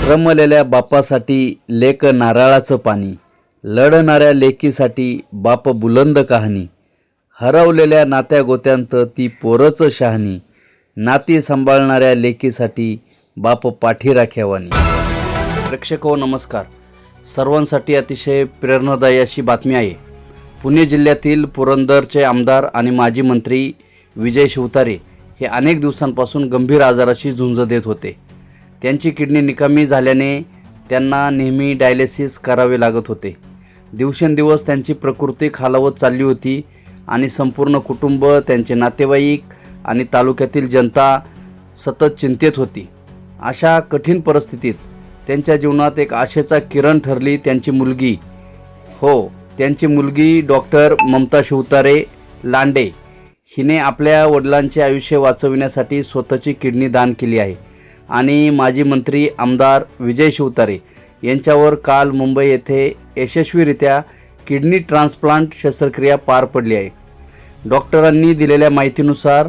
रमलेल्या बापासाठी लेक नारळाचं पाणी, लढणाऱ्या लेकीसाठी बाप बुलंद कहाणी, हरवलेल्या नात्या गोत्यांत ती पोरच शहाणी, नाती सांभाळणाऱ्या लेकीसाठी बाप पाठी राख्यावानी. प्रेक्षको नमस्कार. सर्वांसाठी अतिशय प्रेरणादायी अशी बातमी आहे. पुणे जिल्ह्यातील पुरंदरचे आमदार आणि माजी मंत्री विजय शिवतारे हे अनेक दिवसांपासून गंभीर आजाराशी झुंज देत होते. त्यांची किडनी निकामी झाल्याने त्यांना नेहमी डायलिसिस करावे लागत होते. दिवसेंदिवस त्यांची प्रकृती खालावत चालली होती आणि संपूर्ण कुटुंब, त्यांचे नातेवाईक आणि तालुक्यातील जनता सतत चिंतेत होती. अशा कठीण परिस्थितीत त्यांच्या जीवनात एक आशेचा किरण ठरली त्यांची मुलगी. त्यांची मुलगी डॉक्टर ममता शिवतारे लांडे हिने आपल्या वडिलांचे आयुष्य वाचविण्यासाठी स्वतःची किडनी दान केली आहे. आणि माजी मंत्री आमदार विजय शिवतारे यांच्यावर काल मुंबई येथे यशस्वीरित्या किडनी ट्रान्सप्लांट शस्त्रक्रिया पार पडली आहे. डॉक्टरांनी दिलेल्या माहितीनुसार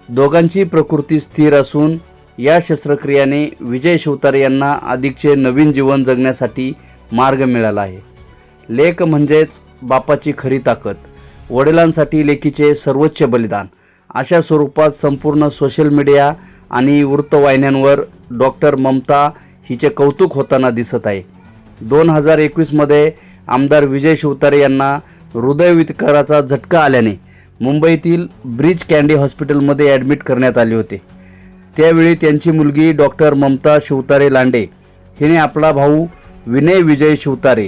दोघांची प्रकृती स्थिर असून या शस्त्रक्रियेने विजय शिवतारे यांना अधिकचे नवीन जीवन जगण्यासाठी मार्ग मिळाला आहे. लेक म्हणजेच बापाची खरी ताकद, वडिलांसाठी लेकीचे सर्वोच्च बलिदान, अशा स्वरूपात संपूर्ण सोशल मीडिया आणि वृत्तवाहिन्यांवर डॉक्टर ममता हिचे कौतुक होताना दिसत आहे. 2021मध्ये आमदार विजय शिवतारे यांना हृदयविकाराचा झटका आल्याने मुंबईतील ब्रीच कँडी हॉस्पिटलमध्ये ॲडमिट करण्यात आले होते. त्यावेळी त्यांची मुलगी डॉक्टर ममता शिवतारे लांडे हिने आपला भाऊ विनय विजय शिवतारे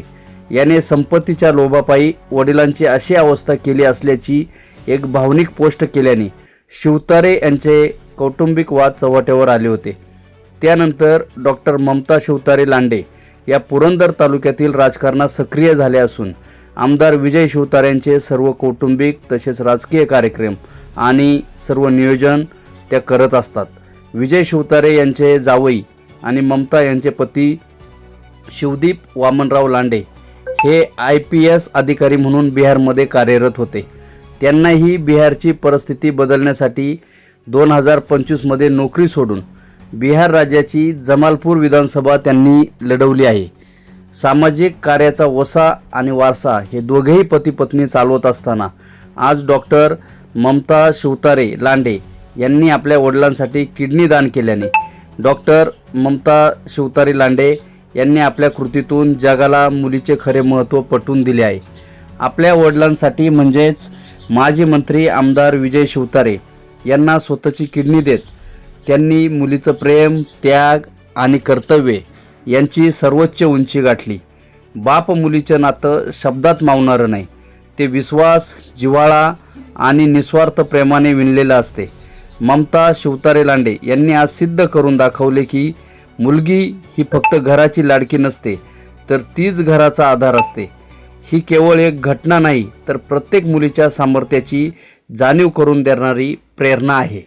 याने संपत्तीच्या लोभापायी वडिलांची अशी अवस्था केली असल्याची एक भावनिक पोस्ट केल्याने शिवतारे यांचे कौटुंबिक वाद चव्हाट्यावर आले होते. त्यानंतर डॉक्टर ममता शिवतारे लांडे या पुरंदर तालुक्यातील राजकारणात सक्रिय झाले असून आमदार विजय शिवतारेंचे सर्व कौटुंबिक तसेच राजकीय कार्यक्रम आणि सर्व नियोजन त्या करत असतात. विजय शिवतारे यांचे जावई आणि ममता यांचे पती शिवदीप वामनराव लांडे हे IPS अधिकारी म्हणून बिहारमध्ये कार्यरत होते. त्यांनाही बिहारची परिस्थिती बदलण्यासाठी 2025मध्ये नोकरी सोडून बिहार राज्याची जमालपूर विधानसभा त्यांनी लढवली आहे. सामाजिक कार्याचा वसा आणि वारसा हे दोघेही पती पत्नी चालवत असताना आज डॉक्टर ममता शिवतारे लांडे यांनी आपल्या वडिलांसाठी किडनी दान केल्याने डॉक्टर ममता शिवतारे लांडे यांनी आपल्या कृतीतून जगाला मुलीचे खरे महत्त्व पटवून दिले आहे. आपल्या वडिलांसाठी म्हणजेच माजी मंत्री आमदार विजय शिवतारे यांना स्वतःची किडनी देत त्यांनी मुलीचं प्रेम, त्याग आणि कर्तव्य यांची सर्वोच्च उंची गाठली. बाप मुलीचं नातं शब्दात मावणारं नाही, ते विश्वास, जिव्हाळा आणि निस्वार्थ प्रेमाने विणलेलं असते. ममता शिवतारे लांडे यांनी आज सिद्ध करून दाखवले की मुलगी ही फक्त घराची लाडकी नसते, तर तीच घराचा आधार असते. ही केवळ एक घटना नाही, तर प्रत्येक मुलीच्या सामर्थ्याची जाणीव करून देणारी प्रेरणा आहे.